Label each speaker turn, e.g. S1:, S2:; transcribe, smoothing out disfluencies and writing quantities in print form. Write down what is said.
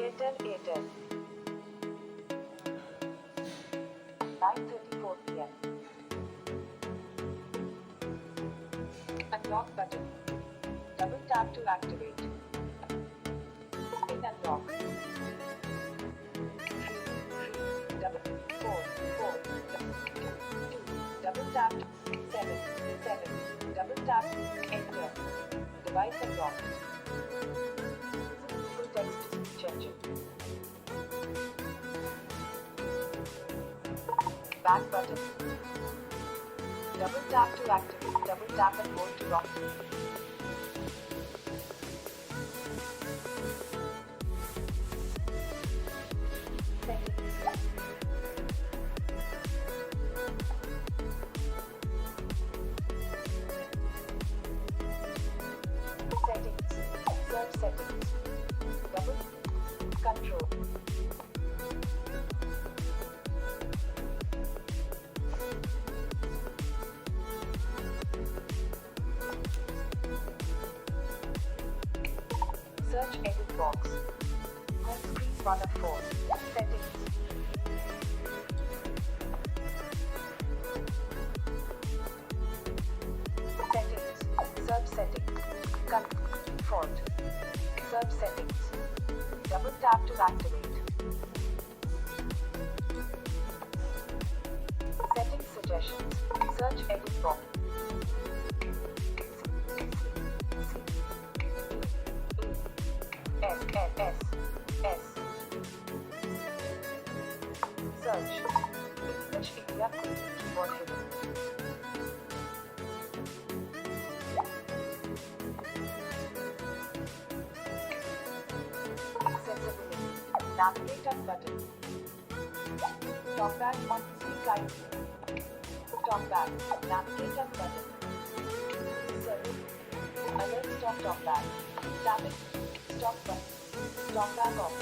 S1: Airtel. 9:34 p.m. Unlock button. Double tap to activate. Spin and lock. 4. Double tap. 7. Double tap. Enter. Device unlocked. Full text changer. Back button. Double tap to activate. Double tap and hold to lock. Settings. Search settings. Double control. Search edit box. Home screen 1 of 4. Settings. Settings. Search settings. Default. Search settings. Double tap to activate. Settings suggestions. Search edit box. S. Search. English India keyboard hidden. Accessibility. Navigate button. Talkback on kaise. Talkback. Navigate button. Service. Alert stop talkback. Tapping. Stop button. Talkback off.